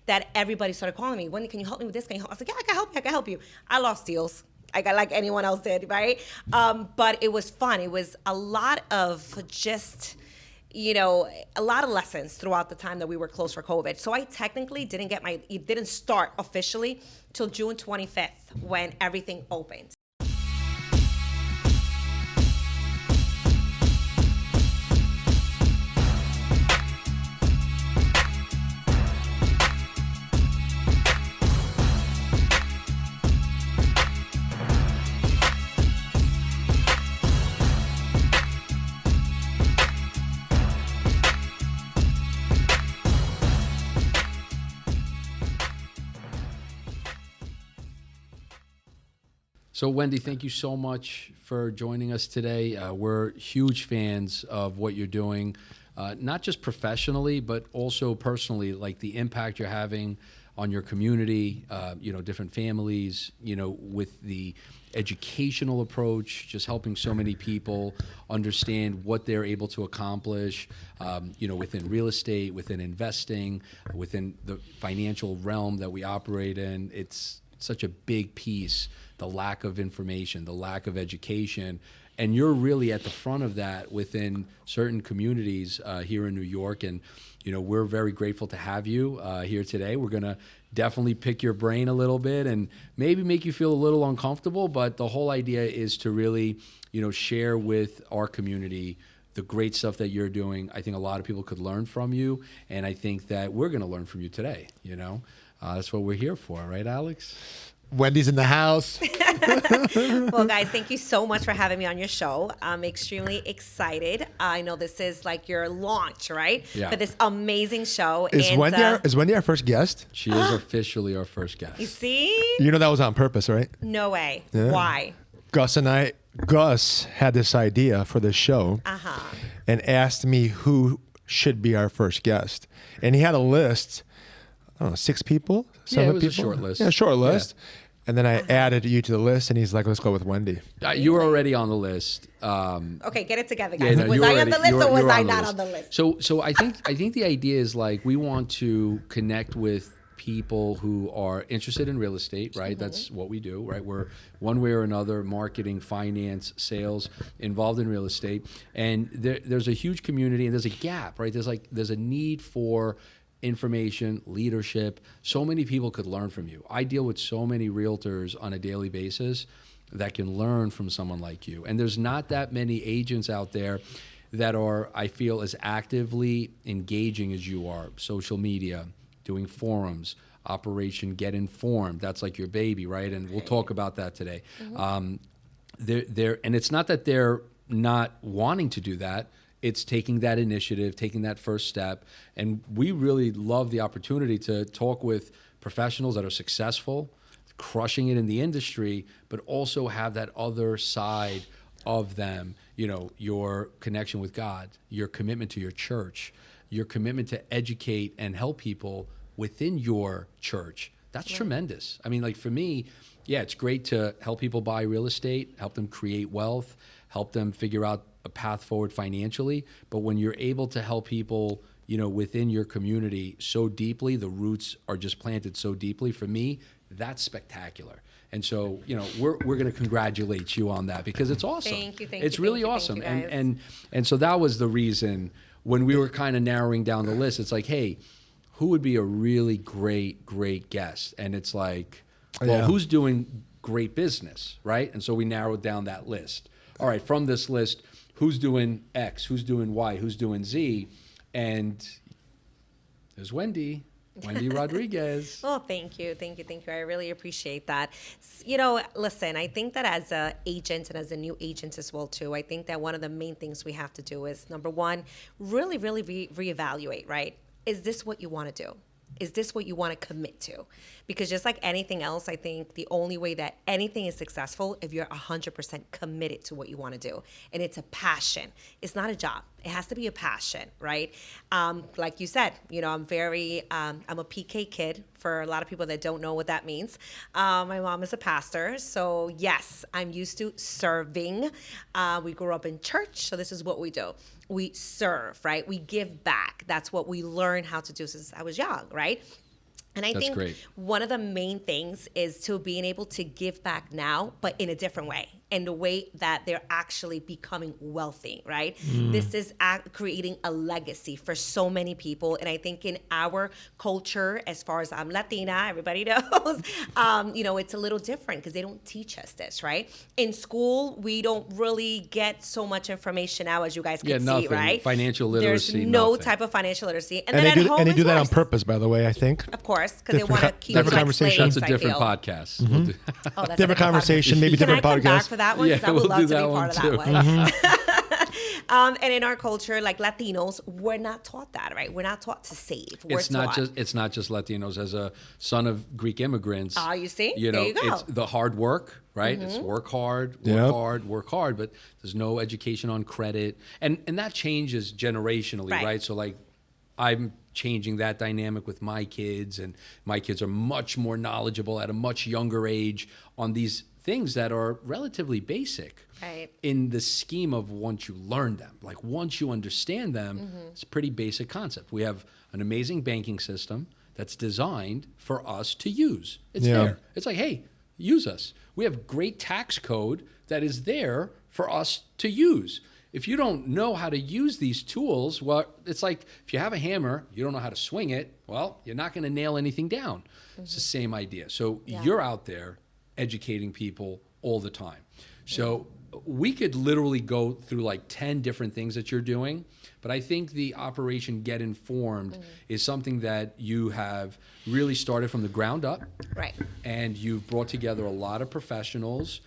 that everybody started calling me, Wendy, can you help me with this? Can you help? I was like, yeah, I can help you. I can help you. I lost deals. I got like anyone else did, right? But it was fun. It was a lot of just, a lot of lessons throughout the time that we were closed for COVID. So I technically it didn't start officially till June 25th when everything opened. So, Wendy, thank you so much for joining us today. We're huge fans of what you're doing, not just professionally, but also personally, like the impact you're having on your community, different families, with the educational approach, just helping so many people understand what they're able to accomplish, within real estate, within investing, within the financial realm that we operate in. It's such a big piece, the lack of information, the lack of education, and you're really at the front of that within certain communities here in New York. And we're very grateful to have you here today. We're gonna definitely pick your brain a little bit and maybe make you feel a little uncomfortable, but the whole idea is to really share with our community the great stuff that you're doing. I think a lot of people could learn from you, and I think that we're gonna learn from you today. That's what we're here for, right, Alex? Wendy's in the house. Well, guys, thank you so much for having me on your show. I'm extremely excited. I know this is like your launch, right? Yeah. For this amazing show. Is Wendy our first guest? She is officially our first guest. You see? That was on purpose, right? No way. Yeah. Why? Gus had this idea for this show and asked me who should be our first guest. And he had a list, I don't know, 6 people? 7 it was people? a short list. Yeah, short list. Yeah. And then I added you to the list, and he's like, let's go with Wendy. You were already on the list. Okay, get it together, guys. Yeah, no, was I on the list or was I not list. on the list? So I think the idea is like we want to connect with people who are interested in real estate, right? Mm-hmm. That's what we do, right? We're one way or another, marketing, finance, sales, involved in real estate. And there's a huge community and there's a gap, right? There's a need for information, leadership. So many people could learn from you. I deal with so many realtors on a daily basis that can learn from someone like you. And there's not that many agents out there that are, I feel, as actively engaging as you are. Social media, doing forums, Operation Get Informed. That's like your baby, right? And we'll talk about that today. Mm-hmm. And it's not that they're not wanting to do that. It's taking that initiative, taking that first step. And we really love the opportunity to talk with professionals that are successful, crushing it in the industry, but also have that other side of them, your connection with God, your commitment to your church, your commitment to educate and help people within your church. That's tremendous. I mean, like for me, yeah, it's great to help people buy real estate, help them create wealth, help them figure out a path forward financially. But when you're able to help people, within your community so deeply, the roots are just planted so deeply. For me, that's spectacular. And so, we're going to congratulate you on that because it's awesome. Thank you. It's really awesome. Thank you, and so that was the reason when we were kind of narrowing down the list. It's like, hey, who would be a really great guest? And it's like, well, who's doing great business, right? And so we narrowed down that list. All right, from this list, who's doing X, who's doing Y, who's doing Z, and there's Wendy Rodriguez. Oh, thank you. I really appreciate that. Listen, I think that as an agent and as a new agent as well too, I think that one of the main things we have to do is, number one, really reevaluate, right? Is this what you want to do? Is this what you want to commit to? Because just like anything else, I think the only way that anything is successful if you're 100% committed to what you want to do. And it's a passion. It's not a job. It has to be a passion, right? Like you said, I'm a PK kid. For a lot of people that don't know what that means, my mom is a pastor. So yes, I'm used to serving. We grew up in church, so this is what we do. We serve, right? We give back. That's what we learn how to do since I was young, right? And I That's think great. one of the main things is to being able to give back now, but in a different way, in the way that they're actually becoming wealthy, right? This is creating a legacy for so many people. And I think in our culture, as far as I'm Latina, everybody knows, it's a little different because they don't teach us this, right? In school, we don't really get so much information now, as you guys can see, nothing. right? Financial There's literacy, no nothing. type of financial literacy. And then they at do, home and they it's do that on worse. purpose, by the way, I think. Of course, because they Different want to co- keep you different like conversation. slaves, That's a I different feel. podcast. We'll do- Oh, that's Different conversation, maybe Can different I come back podcast. for that one? Yeah, Because I would we'll love do to be that part of one, that too. one. And in our culture, like Latinos, we're not taught that, right? We're not taught to save. We're It's not taught. just Latinos. As a son of Greek immigrants, You see? you There know, you go. it's the hard work, right? It's work hard, Yep. work hard, but there's no education on credit, and that changes generationally, Right. right? So like, I'm changing that dynamic with my kids, and my kids are much more knowledgeable at a much younger age on these things that are relatively basic. Right. In the scheme of once you learn them, like once you understand them, it's a pretty basic concept. We have an amazing banking system that's designed for us to use. It's Yeah. there. It's like, hey, use us. We have great tax code that is there for us to use. If you don't know how to use these tools, well, it's like if you have a hammer, you don't know how to swing it, well, you're not going to nail anything down. It's the same idea. So you're out there educating people all the time. So we could literally go through like 10 different things that you're doing, but I think the Operation Get Informed is something that you have really started from the ground up. Right. And you've brought together a lot of professionals,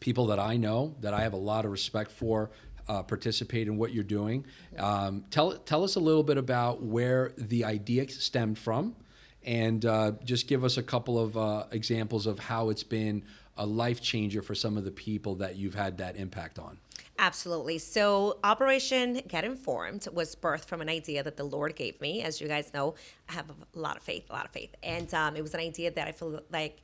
people that I know, that I have a lot of respect for, participate in what you're doing. Tell us a little bit about where the idea stemmed from, and just give us a couple of examples of how it's been a life changer for some of the people that you've had that impact on. Absolutely. So Operation Get Informed was birthed from an idea that the Lord gave me. As you guys know, I have a lot of faith. And it was an idea that I feel like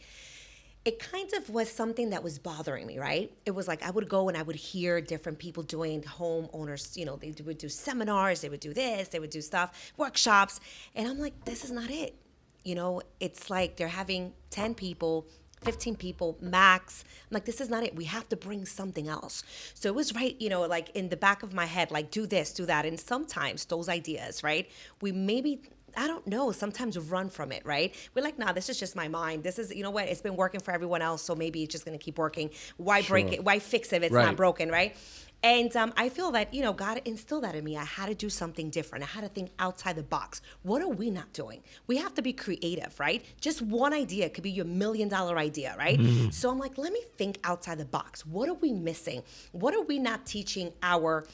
it kind of was something that was bothering me, right? It was like I would go and I would hear different people doing homeowners, they would do seminars, they would do this, they would do stuff, workshops. And I'm like, this is not it. It's like they're having 10 people, 15 people max. I'm like, this is not it. We have to bring something else. So it was right, like in the back of my head, like do this, do that. And sometimes those ideas, right? We maybe, I don't know, sometimes run from it, right? We're like, nah, this is just my mind. This is, what? It's been working for everyone else. So maybe it's just going to keep working. Why break it? Why fix it if it's not broken, right? And I feel that, God instilled that in me. I had to do something different. I had to think outside the box. What are we not doing? We have to be creative, right? Just one idea could be your $1 million idea, right? So I'm like, let me think outside the box. What are we missing? What are we not teaching our,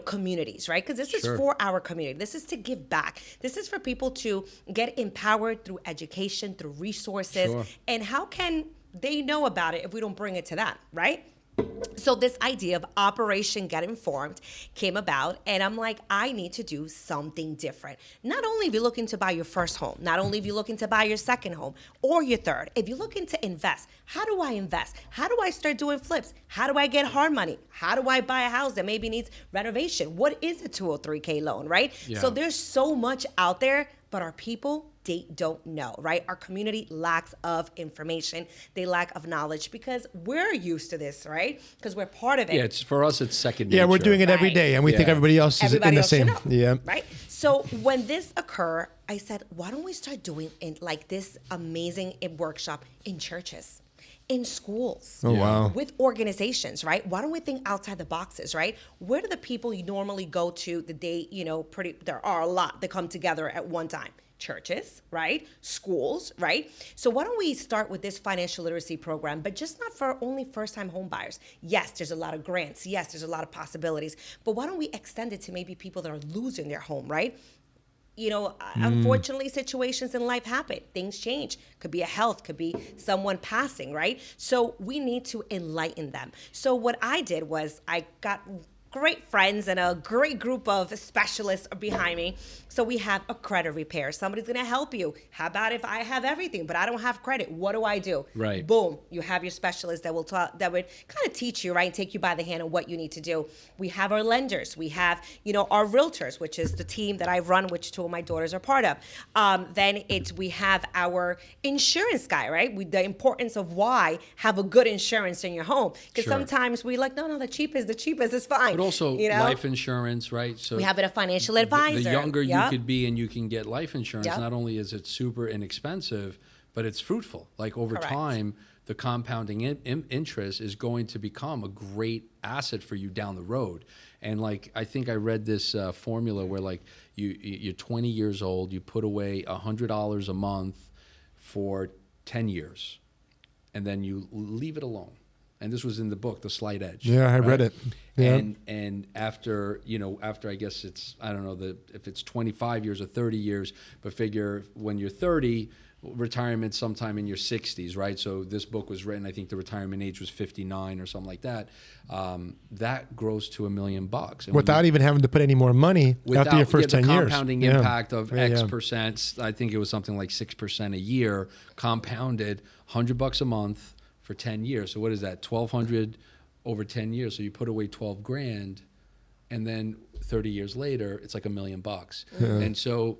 communities, right? Because this is for our community. This is to give back. This is for people to get empowered through education, through resources. And how can they know about it if we don't bring it to them, right? So this idea of Operation Get Informed came about, and I'm like, I need to do something different. Not only if you're looking to buy your first home, not only if you're looking to buy your second home or your third, if you're looking to invest, how do I invest? How do I start doing flips? How do I get hard money? How do I buy a house that maybe needs renovation? What is a 203K loan, right? Yeah. So there's so much out there, but our people, they don't know, right? Our community lacks of information. They lack of knowledge because we're used to this, right? Because we're part of it. Yeah, for us, it's second nature. Yeah, we're doing it every Right. day, and we think Yeah. everybody else is Everybody in the else should same. know, Yeah. right? So when this occurred, I said, why don't we start doing like this amazing workshop in churches, in schools, Oh, wow. with organizations, right? Why don't we think outside the boxes, right? Where do the people you normally go to the day, there are a lot that come together at one time? Churches, right? Schools, right? So why don't we start with this financial literacy program, but just not for only first-time home buyers. Yes, there's a lot of grants. Yes, there's a lot of possibilities. But why don't we extend it to maybe people that are losing their home, right? Unfortunately, situations in life happen. Things change. Could be a health, could be someone passing, right? So we need to enlighten them. So what I did was I got great friends and a great group of specialists behind me. So we have a credit repair. Somebody's going to help you. How about if I have everything, but I don't have credit? What do I do? Right. Boom. You have your specialist that will that would kind of teach you, right, and take you by the hand on what you need to do. We have our lenders. We have, our realtors, which is the team that I run, which two of my daughters are part of. Then we have our insurance guy, right? The importance of why have a good insurance in your home. Because Sure. sometimes we like, no, the cheapest is fine. But also life insurance, right? So we have a financial advisor. The younger you Yep. could be and you can get life insurance, Yep. not only is it super inexpensive, but it's fruitful. Like over Correct. time, the compounding interest is going to become a great asset for you down the road. And like, I think I read this formula where like you're 20 years old, you put away $100 a month for 10 years, and then you leave it alone. And this was in the book, The Slight Edge. Yeah, I read it. Yeah. And after I guess it's, I don't know if it's 25 years or 30 years, but figure when you're 30, retirement sometime in your 60s, right? So this book was written, I think the retirement age was 59 or something like that. That grows to $1 million. And Without even having to put any more money after your first 10 the years. compounding impact of X percent, I think it was something like 6% a year, compounded $100 a month for 10 years. So what is that? 1,200 over 10 years. So you put away 12 grand, and then 30 years later, it's like $1 million. And so,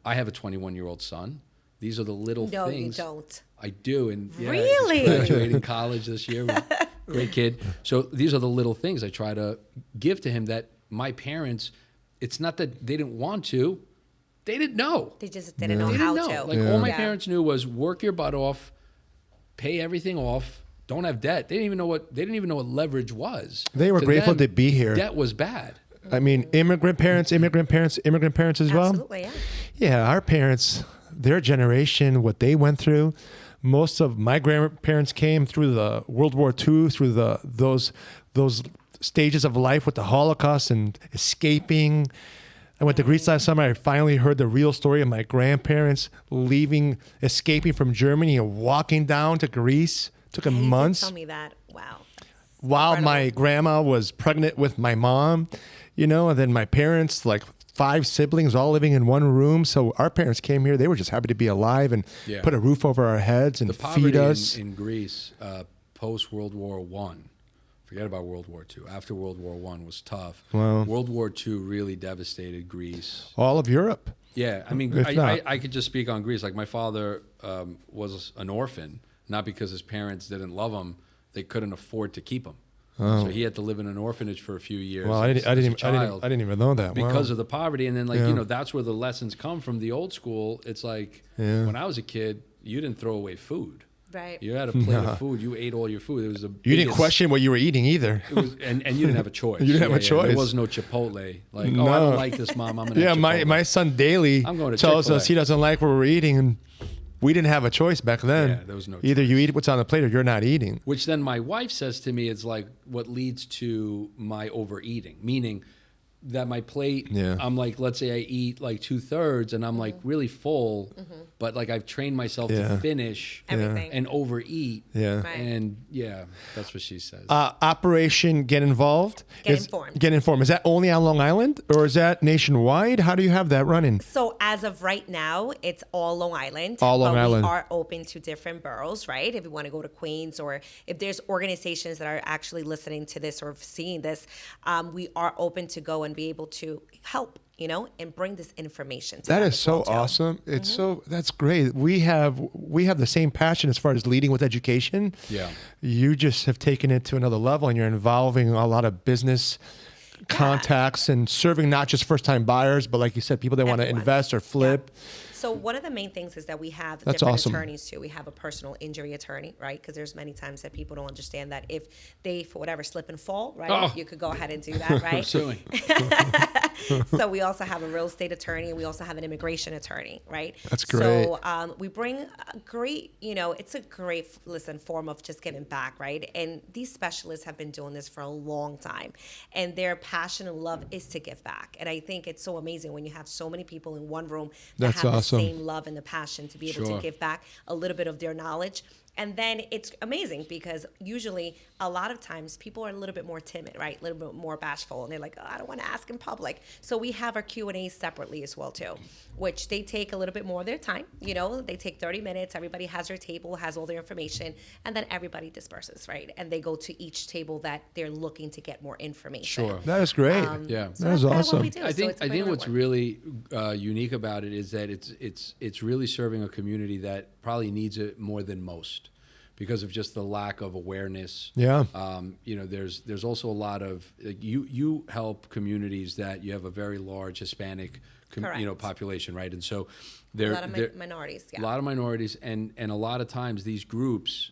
I have a 21-year-old son. These are the little things. No, you don't. I do. And yeah, Really? he's graduating college this year. Great kid. So these are the little things I try to give to him that my parents, it's not that they didn't want to, they didn't know. They just didn't know They how didn't know. to. Like all my parents knew was work your butt off, pay everything off, don't have debt. They didn't even know what leverage was. They were To grateful them, to be here. Debt was bad. I mean, immigrant parents as well. Absolutely, yeah. Yeah, our parents, their generation, what they went through. Most of my grandparents came through the World War II, through those stages of life with the Holocaust and escaping. I went to Greece last summer. I finally heard the real story of my grandparents escaping from Germany and walking down to Greece. Took them You did months. tell me that. Wow. While my grandma was pregnant with my mom, and then my parents, like 5 siblings, all living in one room. So our parents came here. They were just happy to be alive and put a roof over our heads and The poverty feed us. in Greece post World War I, forget about World War II. After World War I was tough. Wow. World War II really devastated Greece. All of Europe. Yeah, I mean, If not. I could just speak on Greece. Like my father was an orphan, not because his parents didn't love him; they couldn't afford to keep him. So he had to live in an orphanage for a few years. Well, I didn't even know that. Because Wow. of the poverty. And then, that's where the lessons come from the old school. It's like when I was a kid, you didn't throw away food. Right. You had a plate of food. You ate all your food. It was You didn't question what you were eating either. It was, and you didn't have a choice. You didn't have a choice. There was no Chipotle. Like, No. I don't like this, Mom. I'm going to Yeah, have my Chipotle. son daily I'm going to tells us Chick-fil-A. he doesn't like what we're eating, and we didn't have a choice back then. Yeah, there was no Either choice. you eat what's on the plate or you're not eating. Which then my wife says to me is like what leads to my overeating, meaning that my plate, I'm like, let's say I eat like 2/3 and I'm like really full, but like I've trained myself to finish Everything. and overeat. Yeah. Right. And that's what she says. Operation Get Involved. Get Informed. Get Informed. Is that only on Long Island or is that nationwide? How do you have that running? So as of right now, it's all Long Island. All Long but Island. We are open to different boroughs, right? If you want to go to Queens, or if there's organizations that are actually listening to this or seeing this, we are open to go and be able to help, and bring this information to That them is as so well, too. awesome. It's that's great. We have the same passion as far as leading with education. Yeah. You just have taken it to another level and you're involving a lot of business contacts and serving not just first-time buyers, but like you said, people that want to Everyone. invest or flip. So one of the main things is that we have That's different awesome. attorneys too. We have a personal injury attorney, right? Because there's many times that people don't understand that if they, for whatever, slip and fall, right, Oh. you could go ahead and do that, right? I'm suing. So we also have a real estate attorney, and we also have an immigration attorney, right? That's great. So we bring a great, it's a great, form of just giving back, right? And these specialists have been doing this for a long time, and their passion and love is to give back. And I think it's so amazing when you have so many people in one room that That's have awesome. the same love and the passion to be able Sure. to give back a little bit of their knowledge. And then it's amazing because usually a lot of times people are a little bit more timid, right? A little bit more bashful, and they're like, oh, I don't want to ask in public. So we have our Q&As separately as well too, which they take a little bit more of their time. They take 30 minutes. Everybody has their table, has all their information, and then everybody disperses, right? And they go to each table that they're looking to get more information. Sure. That is great. Yeah. So That is that's kinda awesome. what we do. I So think it's a great what's network. really unique about it is that it's really serving a community that probably needs it more than most, because of just the lack of awareness. Yeah. There's also a lot of you help communities that you have a very large Hispanic Correct. population, right? And so A there lot of minorities, a yeah. lot of minorities, and a lot of times these groups,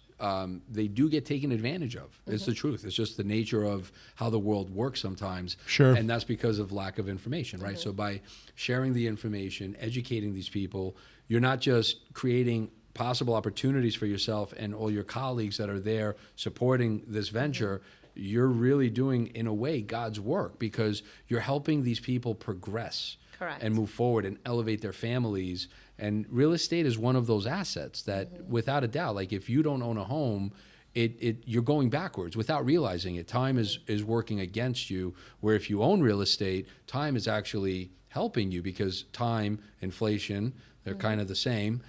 they do get taken advantage of. It's the truth. It's just the nature of how the world works sometimes. Sure. And that's because of lack of information, right? So by sharing the information, educating these people, you're not just creating possible opportunities for yourself and all your colleagues that are there supporting this venture. You're really doing, in a way, God's work, because you're helping these people progress. Correct. And move forward and elevate their families. And real estate is one of those assets that, without a doubt, like if you don't own a home, you're going backwards without realizing it. Time is working against you, where if you own real estate, time is actually helping you, because time, inflation, they're kind of the same,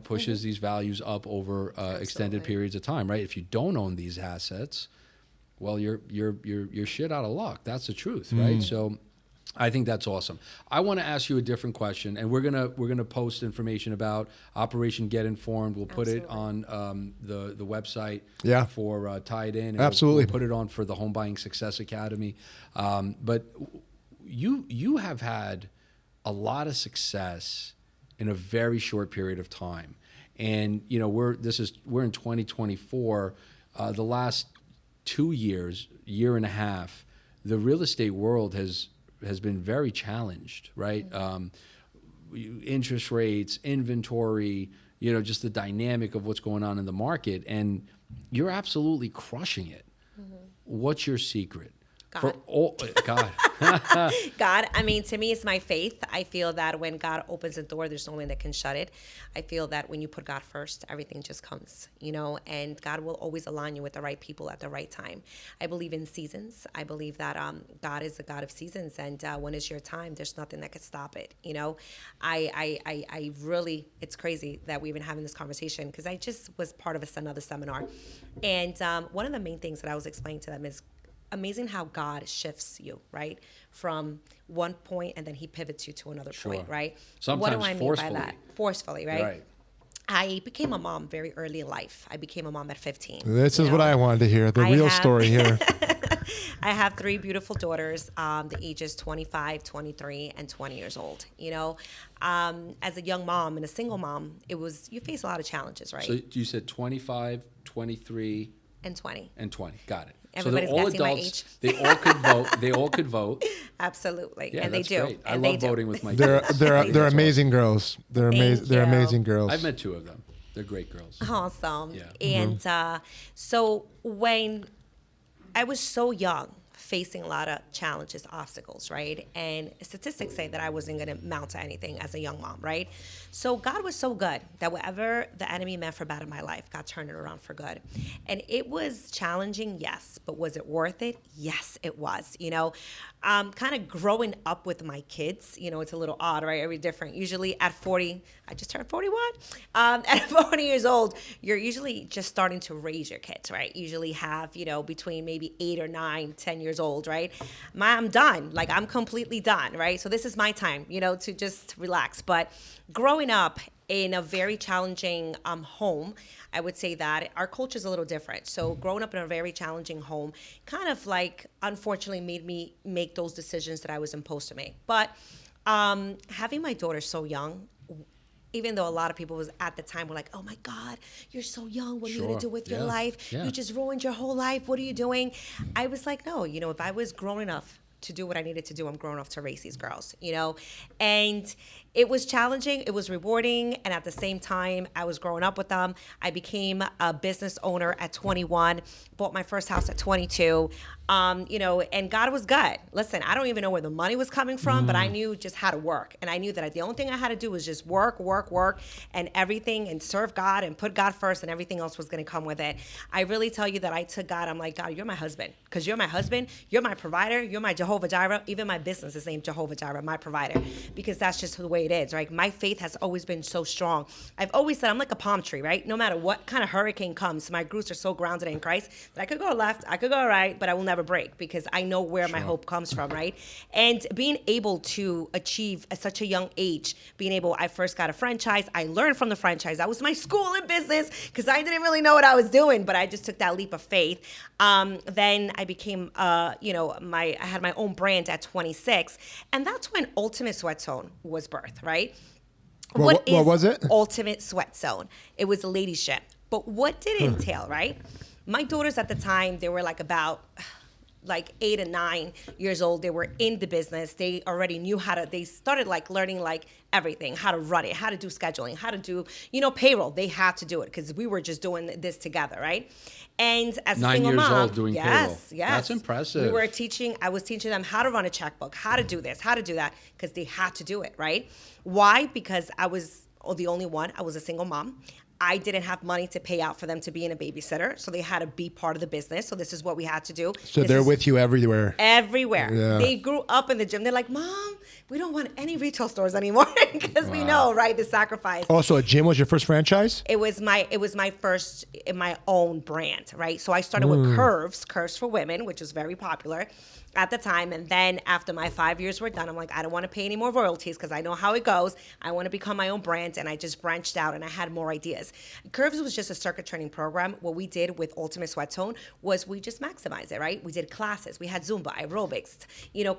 pushes these values up over extended Absolutely. periods of time, right? If you don't own these assets, well, you're shit out of luck. That's the truth, right? So I think that's awesome. I want to ask you a different question, and we're gonna post information about Operation Get Informed. We'll put it on the website for Tied In. And Absolutely. We'll put it on for the Home Buying Success Academy. But you have had a lot of success in a very short period of time, and we're in 2024. The last 2 years, year and a half, the real estate world has been very challenged, right? Interest rates, inventory, just the dynamic of what's going on in the market, and you're absolutely crushing it. What's your secret? God. God. God, to me, it's my faith. I feel that when God opens a door, there's no one that can shut it. I feel that when you put God first, everything just comes, and God will always align you with the right people at the right time. I believe in seasons. I believe that God is the God of seasons, and when it's your time, there's nothing that could stop it. I really, it's crazy that we've been having this conversation, because I just was part of another seminar, and one of the main things that I was explaining to them is amazing how God shifts you, right? From one point, and then he pivots you to another point, right? Sometimes what do I mean forcefully. by that? Forcefully, right? Right. I became a mom very early in life. I became a mom at 15. This is what I wanted to hear, the real story here. I have 3 beautiful daughters, the ages 25, 23, and 20 years old. As a young mom and a single mom, you face a lot of challenges, right? So you said 25, 23, and 20. and 20. Got it. Everybody's so they're all guessing my adults. age. They all could vote. They all could vote. Absolutely. Yeah, and they that's do. great. I And love they do. voting with my They're kids. they're amazing girls. They're amazing. They're you. amazing girls. I've met 2 of them. They're great girls. Awesome. Yeah. And so when I was so young, facing a lot of challenges, obstacles, right? And statistics say that I wasn't going to amount to anything as a young mom, right? So God was so good that whatever the enemy meant for bad in my life, God turned it around for good. And it was challenging, yes, but was it worth it? Yes, it was. Kind of growing up with my kids, it's a little odd, right? Every different. Usually at 40, I just turned 41. At 40 years old, you're usually just starting to raise your kids, right? Usually have, between maybe 8 or 9, 10 years old, right? I'm done. Like, I'm completely done, right? So this is my time, to just relax. But growing up in a very challenging home, I would say that our culture is a little different. So growing up in a very challenging home kind of unfortunately made me make those decisions that I was imposed to make. But having my daughter so young, even though a lot of people was at the time were like, oh my God, you're so young. What are you going to do with your life? Yeah. You just ruined your whole life. What are you doing? I was like, no, if I was grown enough to do what I needed to do, I'm grown enough to raise these girls, And It was challenging, it was rewarding, and at the same time, I was growing up with them. I became a business owner at 21, bought my first house at 22. And God was good. Listen, I don't even know where the money was coming from, but I knew just how to work. And I knew that the only thing I had to do was just work, and everything, and serve God and put God first, and everything else was going to come with it. I really tell you that I took God, I'm like, God, you're my husband. Because you're my husband, you're my provider, you're my Jehovah Jireh. Even my business is named Jehovah Jireh, my provider, because that's just the way it is, right? My faith has always been so strong. I've always said I'm like a palm tree, right? No matter what kind of hurricane comes, my roots are so grounded in Christ that I could go left, I could go right, but I will never break because I know where my hope comes from, right? And being able to achieve at such a young age, I first got a franchise. I learned from the franchise. That was my school in business because I didn't really know what I was doing, but I just took that leap of faith. Then I became, I had my own brand at 26, and that's when Ultimate Sweat Zone was birthed, right? What was it? Ultimate Sweat Zone? It was a ladies' gym. But what did it entail, right? My daughters at the time, they were about 8 and 9 years old. They were in the business. They already knew they started learning everything, how to run it, how to do scheduling, how to do, payroll. They had to do it because we were just doing this together, right? And as a 9 single years mom, old doing payroll. Yes. That's impressive. I was teaching them how to run a checkbook, how to do this, how to do that, because they had to do it, right? Why? Because I was the only one. I was a single mom. I didn't have money to pay out for them to be in a babysitter, so they had to be part of the business. So this is what we had to do. So they're with you everywhere. Everywhere. Yeah. They grew up in the gym. They're like, Mom, we don't want any retail stores anymore because we know, right, the sacrifice. Also, a gym was your first franchise? It was my first in my own brand, right? So I started with Curves for women, which was very popular at the time. And then after my 5 years were done, I'm like, I don't want to pay any more royalties because I know how it goes. I want to become my own brand. And I just branched out and I had more ideas. Curves was just a circuit training program. What we did with Ultimate Sweat Zone was we just maximized it, right? We did classes. We had Zumba, aerobics,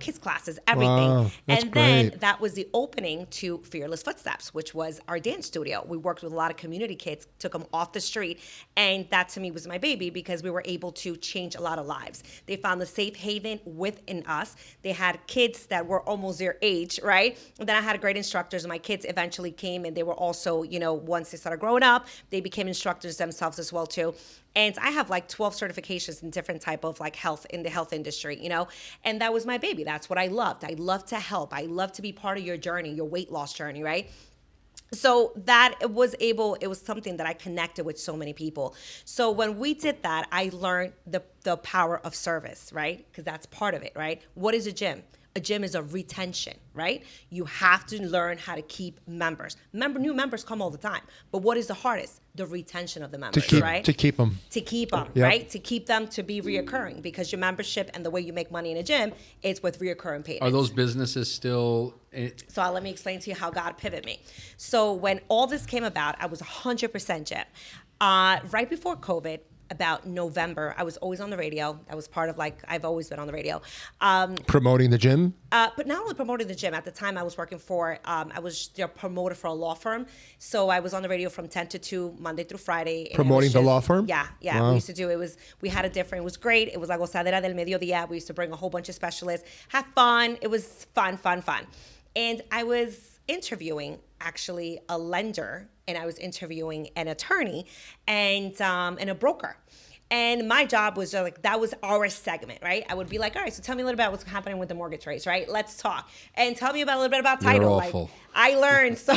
kids classes, everything. Wow, that's and then great. that was the opening to Fearless Footsteps, which was our dance studio. We worked with a lot of community kids, took them off the street. And that to me was my baby because we were able to change a lot of lives. They found the safe haven within us. They had kids that were almost their age, right? And then I had great instructors, and my kids eventually came, and they were also, once they started growing up, they became instructors themselves as well too. And I have 12 certifications in different type of health in the health industry, and that was my baby. That's what I loved. I love to help. I love to be part of your journey, your weight loss journey, right? So it was something that I connected with so many people. So when we did that, I learned the power of service, right? Because that's part of it, right? What is a gym? A gym is a retention, right? You have to learn how to keep members. New members come all the time. But what is the hardest? The retention of the members, right? To keep them. To keep them, Yep. right? To keep them to be reoccurring, because your membership and the way you make money in a gym is with reoccurring payments. Are those businesses still? So let me explain to you how God pivoted me. So when all this came about, I was 100% gym. Right before COVID, about November, I was always on the radio. That was part of I've always been on the radio. Promoting the gym? But not only promoting the gym. At the time, I was working I was their promoter for a law firm. So I was on the radio from 10 to 2, Monday through Friday. And Promoting the law firm? Yeah. Wow. We used to do, it had it was great. It was La Gozadera del Mediodía. We used to bring a whole bunch of specialists, have fun. It was fun. And I was interviewing actually a lender, and I was interviewing an attorney and a broker. And my job was that was our segment, right? I would be like, all right, so tell me a little bit about what's happening with the mortgage rates, right? Let's talk. And tell me a little bit about title. You're awful. I learned so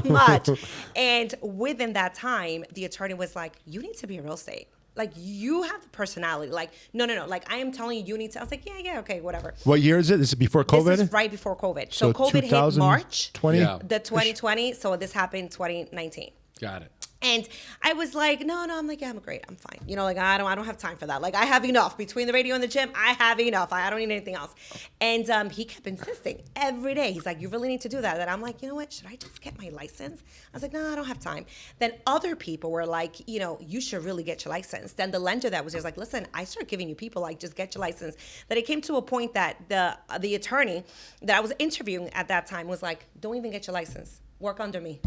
much. And within that time, the attorney was like, you need to be in real estate. You have the personality. No. I am telling you need to. I was like, yeah, okay, whatever. What year is it? This is before COVID? This is right before COVID. So COVID hit March 20? Yeah. the 2020. So this happened 2019. Got it. And I was like, no. I'm like, yeah, I'm great. I'm fine. I don't have time for that. I have enough between the radio and the gym. I have enough. I don't need anything else. And he kept insisting every day. He's like, you really need to do that. And I'm like, you know what? Should I just get my license? I was like, no, I don't have time. Then other people were like, you should really get your license. Then the lender that was just like, listen, I start giving you people just get your license. Then it came to a point that the attorney that I was interviewing at that time was like, don't even get your license. Work under me.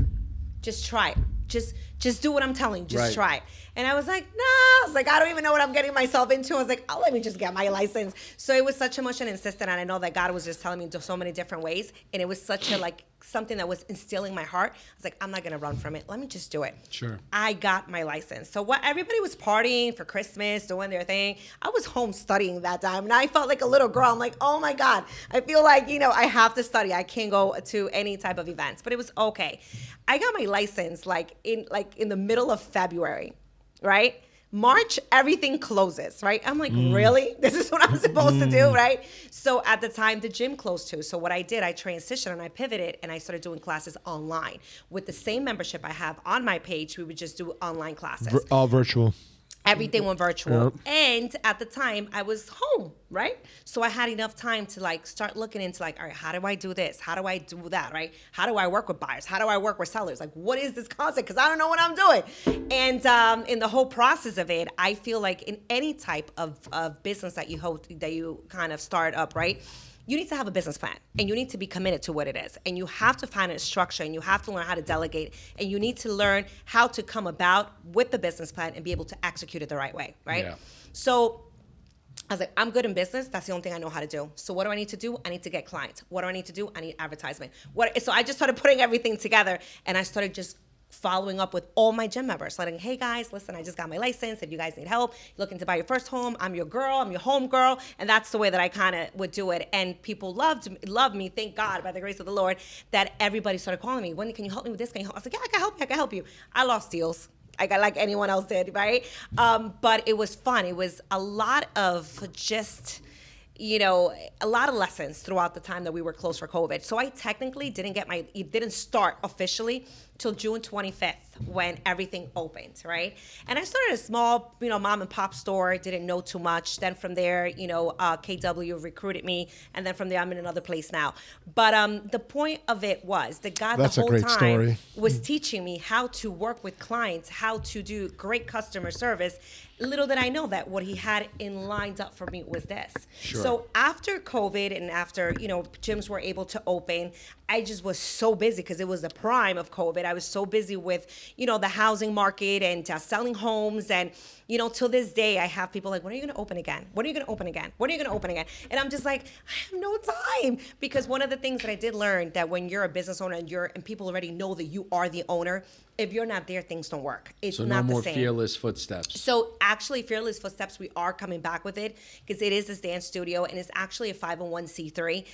Just try it. Just do what I'm telling you. Just try it. And I was like, no. I was like, I don't even know what I'm getting myself into. I was like, let me just get my license. So it was such a much an insistent, and I know that God was just telling me so many different ways, and it was such a something that was instilling my heart. I was like, I'm not gonna run from it. Let me just do it. Sure. I got my license. So what everybody was partying for Christmas, doing their thing. I was home studying that time, and I felt like a little girl. I'm like, oh my God, I feel like, I have to study. I can't go to any type of events, but it was okay. I got my license in the middle of February, right? March, everything closes, right? I'm like, really? This is what I'm supposed to do, right? So at the time, the gym closed too. So what I did, I transitioned and I pivoted and I started doing classes online. With the same membership I have on my page, we would just do online classes. All virtual. Everything went virtual. Yep. And at the time, I was home, right? So I had enough time to start looking into all right, how do I do this? How do I do that, right? How do I work with buyers? How do I work with sellers? What is this concept? Because I don't know what I'm doing. And in the whole process of it, I feel like in any type of business that you kind of start up, right? You need to have a business plan and you need to be committed to what it is. And you have to find a structure and you have to learn how to delegate and you need to learn how to come about with the business plan and be able to execute it the right way, right? Yeah. So I was like, I'm good in business. That's the only thing I know how to do. So what do I need to do? I need to get clients. What do I need to do? I need advertisement. So I just started putting everything together and I started just following up with all my gym members, letting, hey guys, listen, I just got my license. If you guys need help, looking to buy your first home, I'm your girl, I'm your home girl. And that's the way that I kind of would do it. And people loved me, thank God, by the grace of the Lord, that everybody started calling me, Wendy, can you help me with this? Can you help? I was like, yeah, I can help you. I lost deals. I got like anyone else did, right? But it was fun. It was a lot of just, a lot of lessons throughout the time that we were closed for COVID. So I technically didn't start officially till June 25th when everything opened, right? And I started a small, mom and pop store, didn't know too much. Then from there, KW recruited me. And then from there, I'm in another place now. But the point of it was that God That's the a whole great time story. was teaching me how to work with clients, how to do great customer service. Little did I know that what he had in lined up for me was this. Sure. So after COVID and after, gyms were able to open, I just was so busy because it was the prime of COVID. I was so busy with, the housing market and selling homes. And, till this day, I have people like, when are you going to open again? When are you going to open again? When are you going to open again? And I'm just like, I have no time. Because one of the things that I did learn that when you're a business owner and people already know that you are the owner, if you're not there, things don't work. It's So not no more the same. fearless footsteps. So actually, Fearless Footsteps, we are coming back with it because it is this dance studio and it's actually a 501c3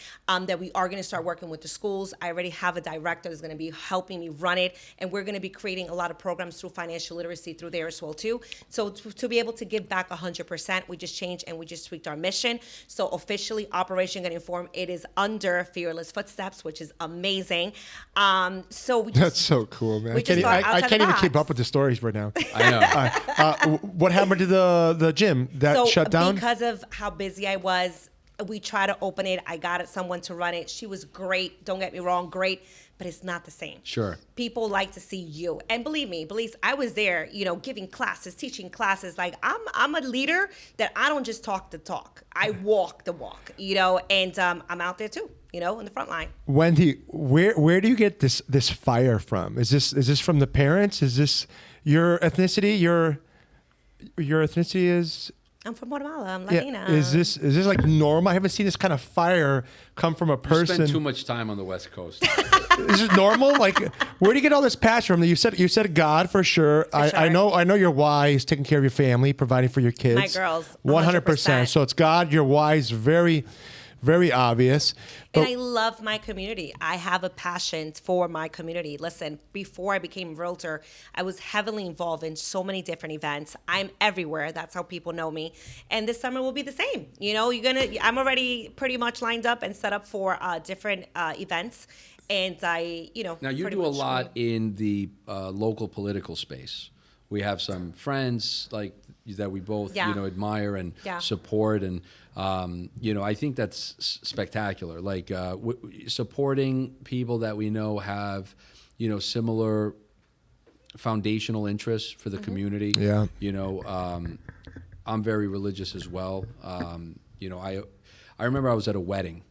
that we are going to start working with the schools. I already have a director that's going to be helping me run it, and we're going to be creating a lot of programs through financial literacy through there as well too. So to be able to give back 100%, we just changed and we just tweaked our mission. So officially, Operation Get Informed, it is under Fearless Footsteps, which is amazing. So we just, That's so cool, man. we just thought I outside can't the even keep box. up with the stories right now. I know. What happened to the gym that shut down? Because of how busy I was, we tried to open it. I got someone to run it. She was great. Don't get me wrong, great, but it's not the same. Sure. People like to see you, and believe me, I was there, giving classes, teaching classes. Like I'm a leader that I don't just talk the talk. I walk the walk, and I'm out there too, in the front line. Wendy, where do you get this fire from? Is this from the parents? Is this your ethnicity? Your ethnicity is. I'm from Guatemala. I'm Latina. Yeah. Is this like normal? I haven't seen this kind of fire come from a You person. spend too much time on the West Coast. Is this normal? Like, where do you get all this passion from? You said God for sure. I know your why is taking care of your family, providing for your kids. My girls, 100%. So it's God. Your why is very, very obvious. And I love my community. I have a passion for my community. Listen, before I became a realtor, I was heavily involved in so many different events. I'm everywhere. That's how people know me. And this summer will be the same. I'm already pretty much lined up and set up for different events. And Now you do a lot in the local political space. We have some friends like that we both admire and support, and I think that's spectacular. Like supporting people that we know have similar foundational interests for the community. Yeah. I'm very religious as well. I remember I was at a wedding.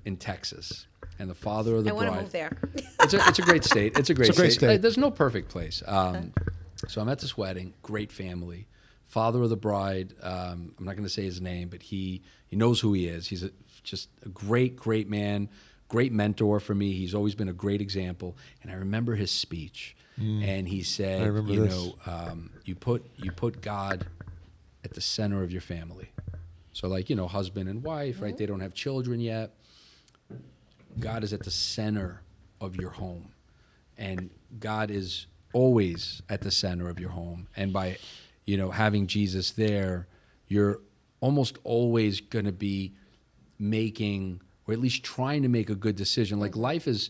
In Texas. And the father of the bride. I want to move there. It's a great state. It's a great state. state. There's no perfect place. So I'm at this wedding, great family. Father of the bride, I'm not going to say his name, but he knows who he is. He's just a great, great man, great mentor for me. He's always been a great example. And I remember his speech. And he said, you put God at the center of your family. So like, husband and wife, right? They don't have children yet. God is at the center of your home. And God is always at the center of your home. And by, having Jesus there, you're almost always going to be making, or at least trying to make a good decision. Like life is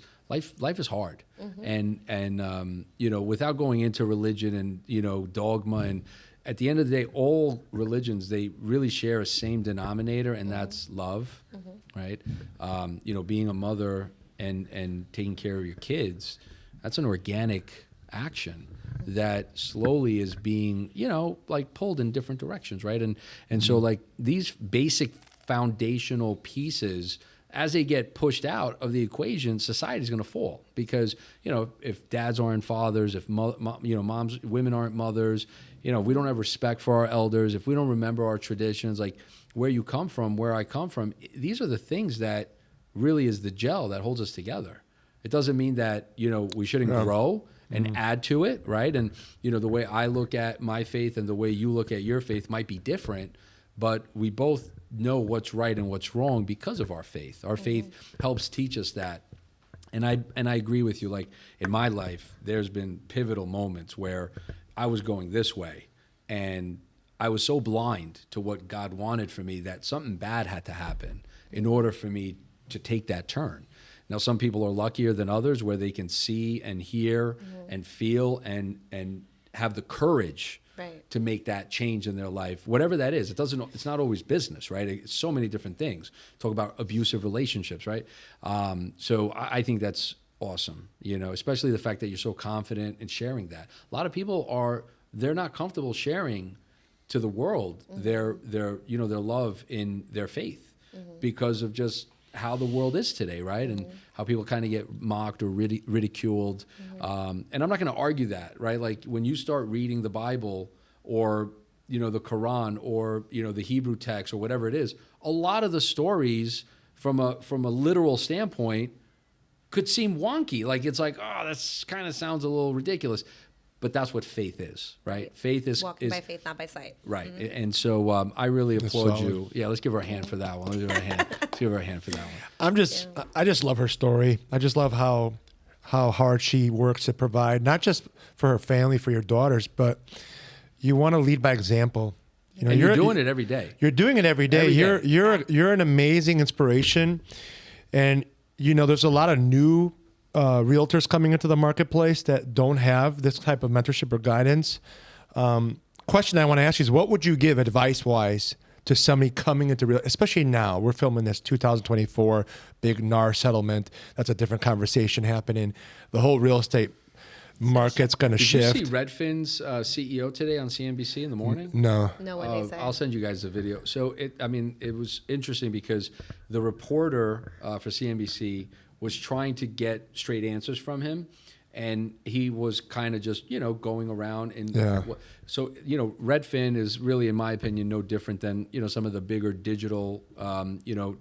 hard. And without going into religion and, dogma, and at the end of the day, all religions, they really share a same denominator, and that's love, right? Being a mother and taking care of your kids, that's an organic action that slowly is being, pulled in different directions, right? And so like these basic foundational pieces, as they get pushed out of the equation, society is going to fall because, if dads aren't fathers, if women aren't mothers, we don't have respect for our elders, if we don't remember our traditions, like where you come from, where I come from, these are the things that really is the gel that holds us together. It doesn't mean that, we shouldn't grow and add to it, right? And, the way I look at my faith and the way you look at your faith might be different, but we both know what's right and what's wrong because of our faith. Our faith helps teach us that. And I agree with you. Like in my life, there's been pivotal moments where I was going this way and I was so blind to what God wanted for me that something bad had to happen in order for me to take that turn. Now, some people are luckier than others where they can see and hear and feel and have the courage to make that change in their life, whatever that is. It's not always business, right? It's so many different things. Talk about abusive relationships, right? So I think that's awesome, especially the fact that you're so confident in sharing that. A lot of people they're not comfortable sharing to the world their love in their faith because of just how the world is today, right? And how people kind of get mocked or ridiculed. And I'm not going to argue that, right? Like when you start reading the Bible or, the Quran or, the Hebrew text or whatever it is, a lot of the stories from a literal standpoint could seem wonky. Like it's like, oh, that's kind of sounds a little ridiculous. But that's what faith is, right? Faith is walking by faith, not by sight. Right. And so I really applaud you. Yeah, let's give her a hand for that one. Let's give her a hand for that one. I just love her story. I just love how hard she works to provide, not just for her family, for your daughters, but you want to lead by example. And you're doing it every day. You're doing it every day. You're an amazing inspiration. And, there's a lot of new realtors coming into the marketplace that don't have this type of mentorship or guidance. Question I want to ask you is, what would you give advice-wise to somebody coming into real, especially now? We're filming this 2024 big NAR settlement. That's a different conversation happening. The whole real estate market's going to shift. Did you see Redfin's CEO today on CNBC in the morning? No. No, what did he say? I'll send you guys the video. So it was interesting because the reporter for CNBC was trying to get straight answers from him, and he was kind of just going around and so Redfin is really, in my opinion, no different than some of the bigger digital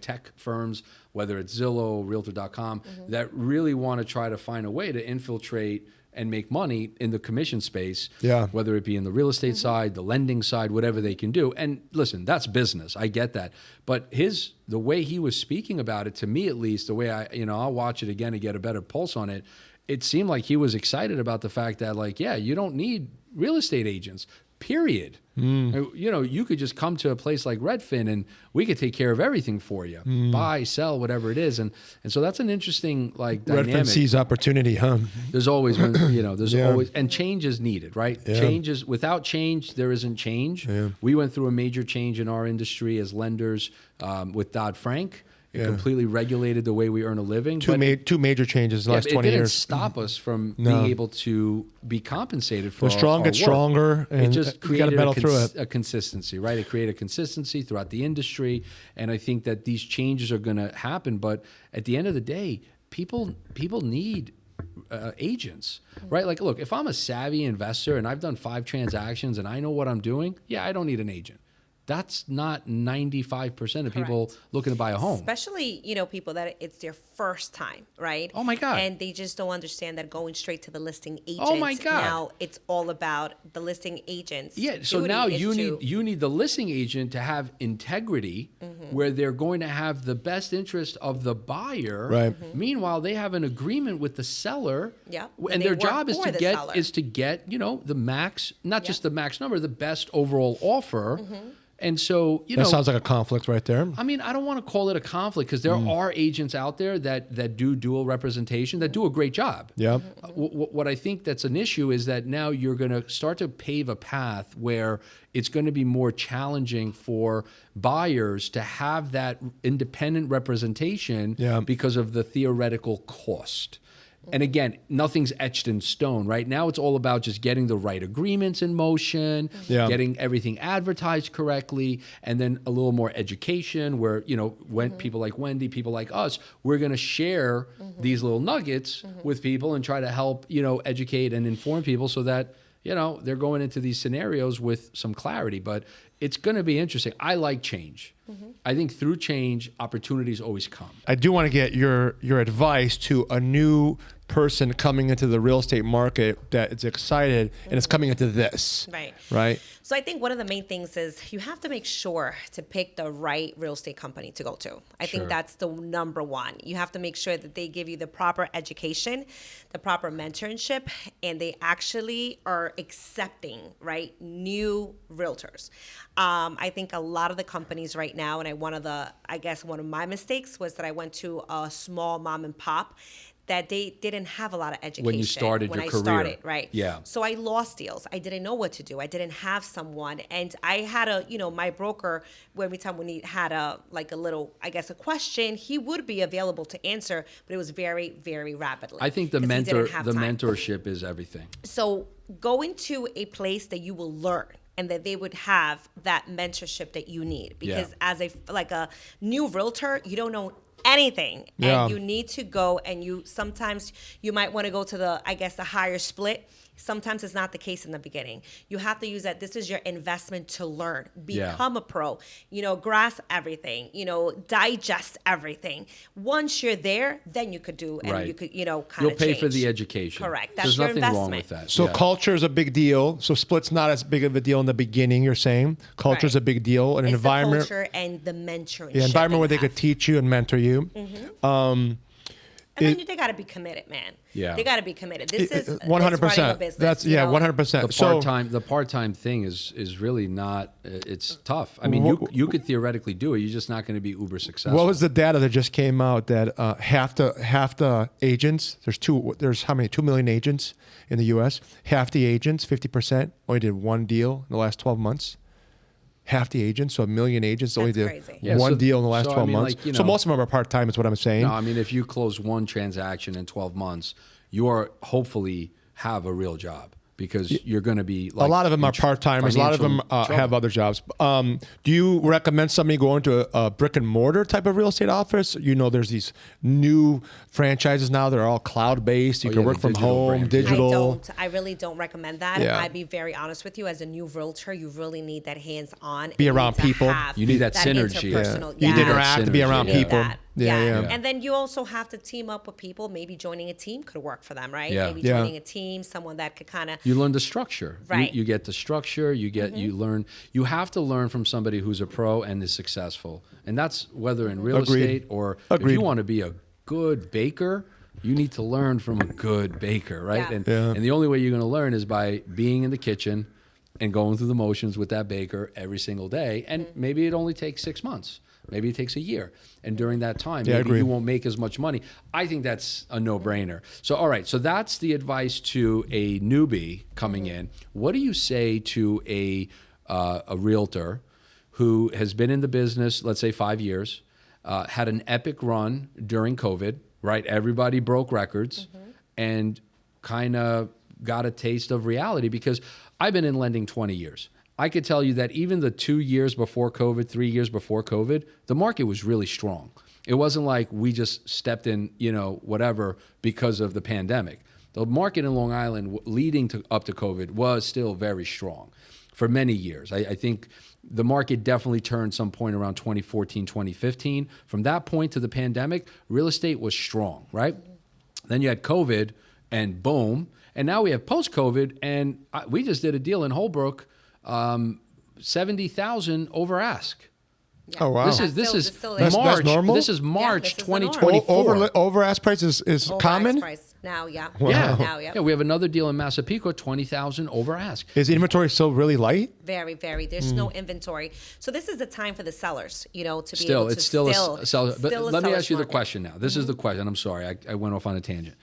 tech firms, whether it's Zillow, Realtor.com, that really want to try to find a way to infiltrate and make money in the commission space, whether it be in the real estate side, the lending side, whatever they can do. And listen, that's business. I get that. But the way he was speaking about it, to me at least, the way I'll watch it again to get a better pulse on it, it seemed like he was excited about the fact that you don't need real estate agents, period. You could just come to a place like Redfin and we could take care of everything for you. Buy, sell, whatever it is. And so that's an interesting dynamic. Redfin sees opportunity, huh? There's always been, always, and change is needed, right? Without change, there isn't change. We went through a major change in our industry as lenders with Dodd-Frank. It completely regulated the way we earn a living. Two major changes in the last 20 years. It didn't stop us from being able to be compensated for our work. Stronger. And it just created a consistency, right? It created a consistency throughout the industry. And I think that these changes are going to happen. But at the end of the day, people need agents, right? Like, look, if I'm a savvy investor and I've done 5 transactions and I know what I'm doing, I don't need an agent. that's not 95% of people Correct. looking to buy a home. Especially, people that it's their first time, right? Oh, my God. And they just don't understand that going straight to the listing agent. Oh, my God. Now it's all about the listing agent's Yeah, so duty now is you need the listing agent to have integrity, where they're going to have the best interest of the buyer. Right. Meanwhile, they have an agreement with the seller. Yep. And And their they job work is for to the get seller. the max, not just the max number, the best overall offer. And so, That sounds like a conflict right there. I mean, I don't want to call it a conflict, because there are agents out there that do dual representation, that do a great job. Yeah. What I think that's an issue is that now you're going to start to pave a path where it's going to be more challenging for buyers to have that independent representation Yeah. because of the theoretical cost. And again, nothing's etched in stone. Right now, it's all about just getting the right agreements in motion, Yeah. getting everything advertised correctly, and then a little more education where, when people like Wendy, people like us, we're going to share these little nuggets with people and try to help, educate and inform people so that, they're going into these scenarios with some clarity. But it's going to be interesting. I like change. I think through change, opportunities always come. I do want to get your advice to a new person coming into the real estate market that is excited and is coming into this. Right. Right. So I think one of the main things is you have to make sure to pick the right real estate company to go to. I Sure. think that's the number one. You have to make sure that they give you the proper education, the proper mentorship, and they actually are accepting, right, new realtors. I think a lot of the companies right now, and one of my mistakes was that I went to a small mom and pop that they didn't have a lot of education When you started your I career. started, right? Yeah. So I lost deals. I didn't know what to do. I didn't have someone, and I had my broker. Every time when he had a question, he would be available to answer, but it was very, very rapidly. I think the 'cause he didn't have time. mentorship is everything. So go into a place that you will learn, and that they would have that mentorship that you need, because as a new realtor, you don't know anything, Yeah. and you need to go, and sometimes you might want to go to the higher split. Sometimes it's not the case in the beginning. You have to use that. This is your investment to learn, become a pro, grasp everything, digest everything. Once you're there, then you could do, and Right. you could, kind of You'll pay for the education. Correct. That's There's your nothing wrong investment. with that. So Yeah. culture is a big deal. So split's not as big of a deal in the beginning. You're saying culture is Right. a big deal. An It's environment, the culture and the mentoring. environment where they could teach you and mentor you. And then they got to be committed, man. Yeah. They got to be committed. This is 100%. running a business. That's you know? 100%. The part-time thing is really not. It's tough. I mean, you could theoretically do it. You're just not going to be uber successful. What was the data that just came out that half the agents, there's how many? 2 million agents in the U.S. Half the agents, 50%, only did one deal in the last 12 months. Half the agents, so 1 million agents only did crazy. Yeah, one so- deal in the last so, I 12 mean, months. like, you So know- most of them are part-time is what I'm saying. No, I mean, if you close one transaction in 12 months, you are hopefully have a real job, because you're going to be like a lot of them are part-timers. A lot of them financial have other jobs. Do you recommend somebody going to a brick and mortar type of real estate office? There's these new franchises now. They're all cloud-based. You Oh, can yeah, work the from digital home, brand. digital. I really don't recommend that. Yeah. I'd be very honest with you. As a new realtor, you really need that hands-on. Be You need around to people. have You need that synergy. interpersonal. You need to interact, be synergy, around yeah. people. That. Yeah. And then you also have to team up with people. Maybe joining a team could work for them, right? Yeah. Maybe Yeah. joining a team, someone that could kind of. You learn the structure. Right. You get the structure. You learn. You have to learn from somebody who's a pro and is successful, and that's whether in real Agreed. estate or Agreed. if you want to be a good baker. You need to learn from a good baker, right? Yeah. And the only way you're going to learn is by being in the kitchen and going through the motions with that baker every single day. And maybe it only takes 6 months. Maybe it takes a year. And during that time, Yeah, I maybe agree. you won't make as much money. I think that's a no-brainer. So, all right. So that's the advice to a newbie coming in. What do you say to a realtor who has been in the business, let's say 5 years, had an epic run during COVID, right? Everybody broke records and kind of got a taste of reality, because I've been in lending 20 years. I could tell you that even the 2 years before COVID, 3 years before COVID, the market was really strong. It wasn't like we just stepped in, whatever, because of the pandemic. The market in Long Island leading up to COVID was still very strong for many years. I think The market definitely turned some point around 2014, 2015. From that point to the pandemic, real estate was strong, right? Then you had COVID and boom. And now we have post-COVID, and we just did a deal in Holbrook, 70,000 over ask. Yeah. Oh, wow. This That's is still March. That's normal? This is March this is the norm. 2024. Over ask price is Overpriced common? price. Now, yeah. Yeah. Now, yeah. Yeah, we have another deal in Massapequa, 20,000 over ask. Is the inventory still really light? Very, very. There's no inventory. So this is the time for the sellers, to be able to It's still a seller. But still a let me seller's ask you the market. question now. This is the question. I'm sorry, I went off on a tangent.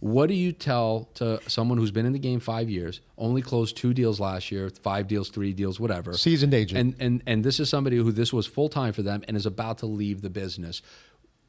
What do you tell to someone who's been in the game 5 years, only closed 2 deals last year, 5 deals, 3 deals, whatever? Seasoned agent. And this is somebody who this was full time for them and is about to leave the business.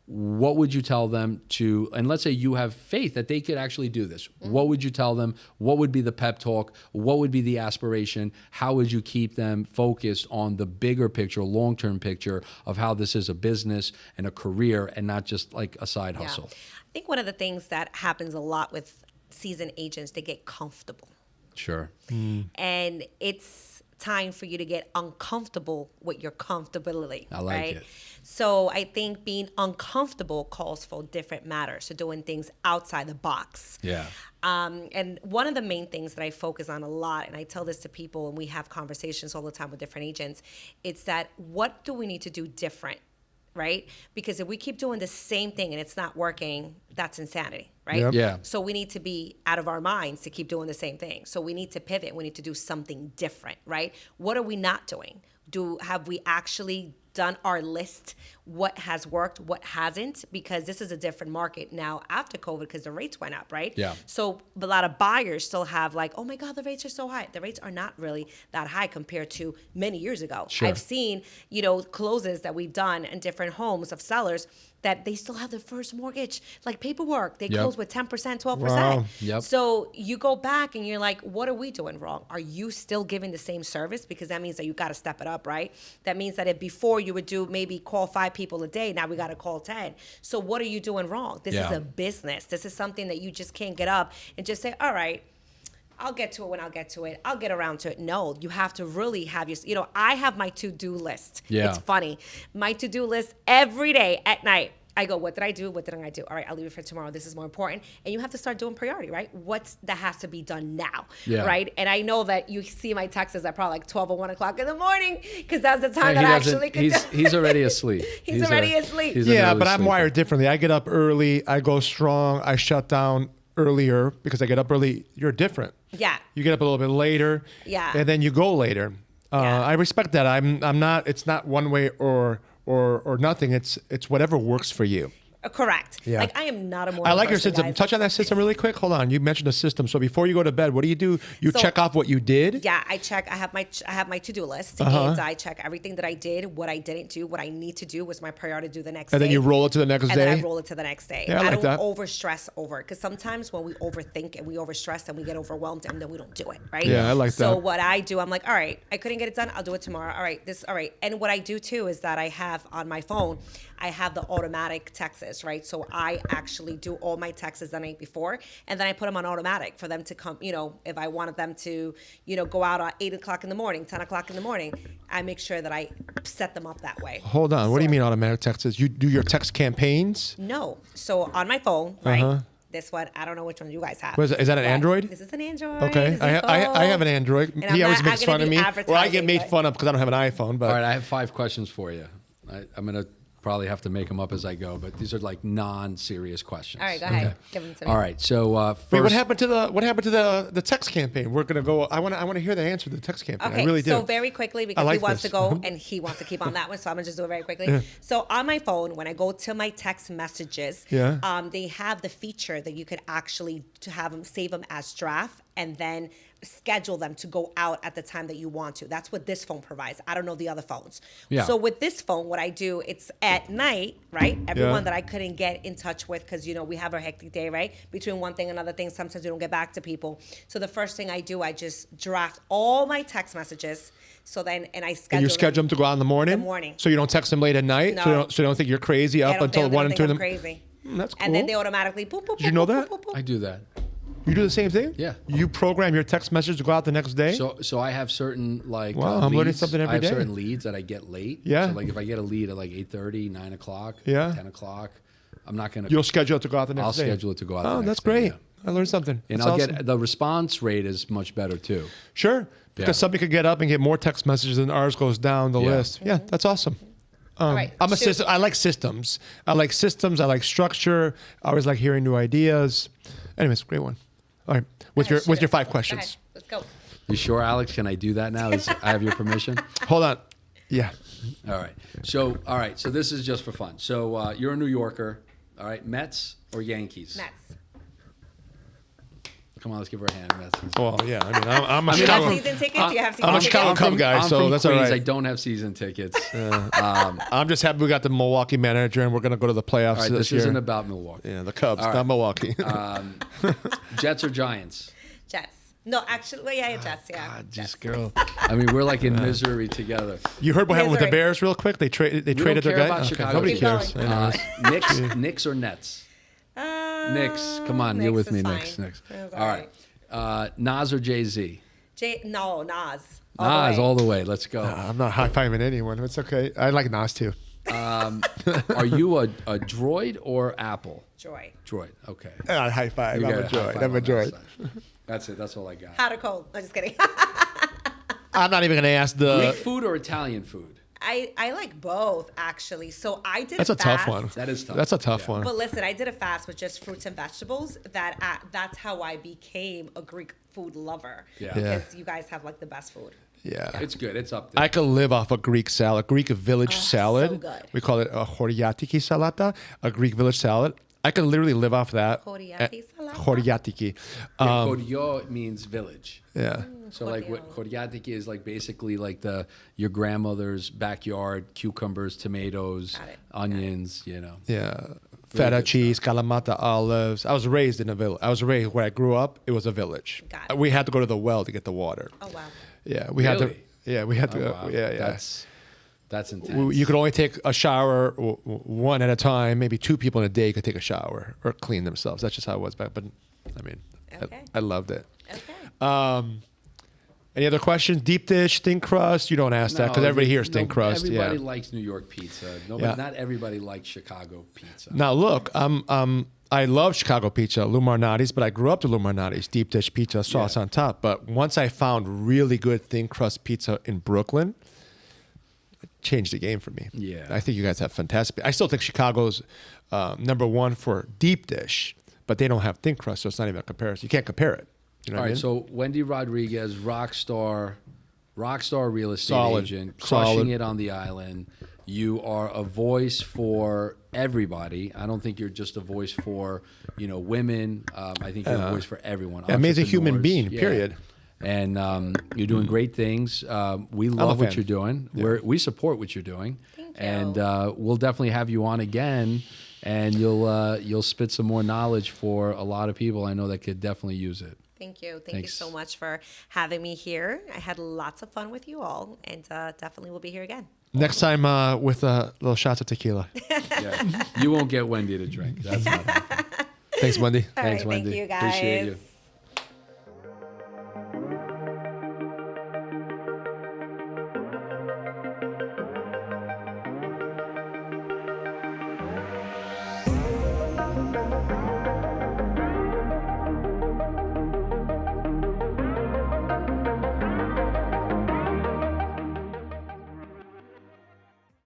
What would you tell them to, and let's say you have faith that they could actually do this. What would you tell them? What would be the pep talk? What would be the aspiration? How would you keep them focused on the bigger picture, long-term picture of how this is a business and a career and not just like a side hustle? I think one of the things that happens a lot with seasoned agents, they get comfortable. Sure. And it's time for you to get uncomfortable with your comfortability. I like right? it. So I think being uncomfortable calls for different matters. So doing things outside the box. Yeah. And one of the main things that I focus on a lot, and I tell this to people, and we have conversations all the time with different agents, it's that what do we need to do different? Right? Because if we keep doing the same thing and it's not working, that's insanity, right? Yep. Yeah. So we need to be out of our minds to keep doing the same thing. So we need to pivot. We need to do something different, right? What are we not doing? Have we actually done our list? What has worked? What hasn't? Because this is a different market now after COVID because the rates went up, right? Yeah. So a lot of buyers still have like, oh my God, the rates are so high. The rates are not really that high compared to many years ago. Sure. I've seen, closes that we've done in different homes of sellers that they still have their first mortgage, like paperwork. They Yep. close with 10%, 12%. Wow. Yep. So you go back and you're like, what are we doing wrong? Are you still giving the same service? Because that means that you got to step it up, right? That means that if before you would do maybe call 5 people a day, now we got to call 10. So what are you doing wrong? This is Yeah. a business. This is something that you just can't get up and just say, all right, I'll get to it when I'll get to it. I'll get around to it. No, you have to really have your, I have my to-do list. Yeah. It's funny. My to-do list every day at night. I go, what did I do? What didn't I do? All right, I'll leave it for tomorrow. This is more important. And you have to start doing priority, right? That has to be done now, Yeah. right? And I know that you see my texts at probably like 12 or 1 o'clock in the morning because that's the time Hey, that I doesn't- actually can he's already asleep. He's already asleep. he's an Yeah, early but I'm sleeper. wired differently. I get up early. I go strong. I shut down earlier because I get up early. You're different. Yeah. You get up a little bit later. Yeah. And then you go later. Yeah. I respect that. I'm not. It's not one way or nothing. It's whatever works for you. Correct. Yeah. Like I am not a morning I like your person, system. guys. Touch on that system really quick. Hold on. You mentioned a system. So before you go to bed, what do? You So- check off what you did. Yeah, I check. I have my to-do list, Uh-huh. and I check everything that I did, what I didn't do, what I need to do was my priority to do the next And day. then you roll it to the next and day. then I roll it to the next day. Yeah, I like don't that. over stress over it because sometimes when we overthink and we overstress and we get overwhelmed and then we don't do it, right? Yeah, I like So that. what I do, I'm like, all right, I couldn't get it done. I'll do it tomorrow. All right. And what I do too is that I have on my phone, I have the automatic texts, right? So I actually do all my texts the night before, and then I put them on automatic for them to come. If I wanted them to, go out at 8 o'clock in the morning, 10 o'clock in the morning, I make sure that I set them up that way. Hold on. What do you So- mean automatic texts? You do your text campaigns? No. So on my phone, right? Uh-huh. This one, I don't know which one you guys have. What is that an But Android? This is an Android. Okay. This is I have an gold. Android. And He I'm always not- makes I'm fun gonna of be me. Or I advertising, get made but- fun of because I don't have an iPhone. But All right, I have 5 questions for you. I'm going to probably have to make them up as I go, but these are like non-serious questions. All right, go ahead. Give them to me. All right, so first, wait, what happened to the text campaign? We're gonna go. I want to hear the answer to the text campaign. Okay, I really do. so very quickly because like he wants this. to go and he wants to keep on that one, so I'm gonna just do it very quickly. So on my phone, when I go to my text messages, Yeah. they have the feature that you could actually to have them save them as draft and then schedule them to go out at the time that you want to. That's what this phone provides. I don't know the other phones. Yeah. So with this phone, what I do, it's at night, right? Everyone Yeah. that I couldn't get in touch with because we have our hectic day, right? Between one thing and another thing, sometimes we don't get back to people. So the first thing I do, I just draft all my text messages. So then, and I schedule. And you schedule them to go out in the morning. The morning. So you don't text them late at night. No. So you don't think you're crazy I up don't until think- 1 they and don't 2 in think the I'm crazy. That's cool. And then they automatically boop, boop, Did you boop, know boop, that? boop, boop, boop. I do that. You do the same thing? Yeah. You program your text message to go out the next day? So I have certain like Wow, I'm learning leads. something every I have day. certain leads that I get late. Yeah. So like if I get a lead at like 8:30, 9 o'clock, Yeah. 10 o'clock, I'm not gonna. You'll schedule it to go out the next I'll day? schedule it to go out. Oh, the next that's day, great. yeah. I learned something. And That's I'll awesome. get the response rate is much better too. Sure. Because Yeah. somebody could get up and get more text messages and ours goes down the Yeah. list. Yeah, that's awesome. All right, I'm a shoot. system. I like systems. I like systems. I like structure. I always like hearing new ideas. Anyways, great one. All right, with Go ahead, your shoot it. 5 Go questions. ahead. Let's go. You sure, Alex? Can I do that now? I have your permission. Hold on. Yeah. All right. So this is just for fun. So you're a New Yorker. All right. Mets or Yankees? Mets. Come on, let's give her a hand. Mets. Well, yeah. I mean, I'm a Do you Chicago. have season tickets? Do you have season I'm a tickets? Chicago Cub guy, I'm so from that's all Queens. right. I don't have season tickets. I'm just happy we got the Milwaukee manager and we're going to go to the playoffs All right. this This year. isn't about Milwaukee. Yeah, the Cubs, All right. not Milwaukee. Jets or Giants? Jets. No, actually, well, yeah, Jets. Yeah. God, Jets. just girl. I mean, we're like in misery together. You heard what happened with the Misery. Bears real quick? They traded don't their care guy. about Okay, Chicago. nobody Keep cares. going. Anyways. Knicks or Nets? Knicks. Come on, you're with me. is Knicks. fine. Knicks. That's All right. Nas or Jay Z? No, Nas. Nas all the way. Let's go. I'm not high-fiving anyone. It's okay. I like Nas too. Are you a Droid or Apple? Joy. Droid. Okay. Not high five. You I'm got a a high droid. five I'm a on that droid. side. That's it. That's all I got. Hot or cold? I'm just kidding. I'm not even going to ask Greek the. food or Italian food? I like both, actually. So I did That's a tough one. That is tough. That's a tough Yeah. one. But listen, I did a fast with just fruits and vegetables. That's how I became a Greek food lover. Yeah. Because you guys have like the best food. Yeah. It's good. It's up there. I could live off a Greek salad, Greek village salad. so good. We call it a choriatiki salata, a Greek village salad. I could literally live off that. Choriatiki salata? Choriatiki. Koryo means village. Yeah. So like what Koryatiki is like basically like your grandmother's backyard, cucumbers, tomatoes, Got it. onions, you know. Yeah. Feta good cheese, Kalamata olives. I was raised in a village. I was raised where I grew up. It was a village. Got it. We had to go to the well to get the water. Oh, wow. Yeah, we had to. Really? Yeah, we had to. Oh, go. wow. Yeah. That's intense. You could only take a shower one at a time. Maybe 2 people in a day could take a shower or clean themselves. That's just how it was back. But I mean, Okay. I loved it. Okay. Any other questions? Deep dish, thin crust? You don't ask that because everybody here is thin crust. Everybody Yeah. likes New York pizza. Yeah. Not everybody likes Chicago pizza. Now look, I love Chicago pizza, Lou Marnati's, but I grew up to Lou Marnati's, deep dish pizza, sauce Yeah. on top. But once I found really good thin crust pizza in Brooklyn, it changed the game for me. Yeah. I think you guys have fantastic. I still think Chicago's number 1 for deep dish, but they don't have thin crust, so it's not even a comparison. You can't compare it. You know All what I right, mean? so Wendy Rodriguez, rock star real estate Solid. agent, crushing Solid. it on the island. You are a voice for everybody. I don't think you're just a voice for women. I think you're a voice for everyone. Amazing human Entrepreneurs. being, Yeah. period. And you're doing great things. We love fan. what you're doing. We support what you're doing. Thank you. And we'll definitely have you on again. And you'll spit some more knowledge for a lot of people I know that could definitely use it. Thank you. Thank you Thanks. so much for having me here. I had lots of fun with you all, and definitely will be here again. Next time with little shots of tequila. Yeah. You won't get Wendy to drink. That's not happening. Thanks, Wendy. All Thanks, right, Wendy. thank you, guys. Appreciate you.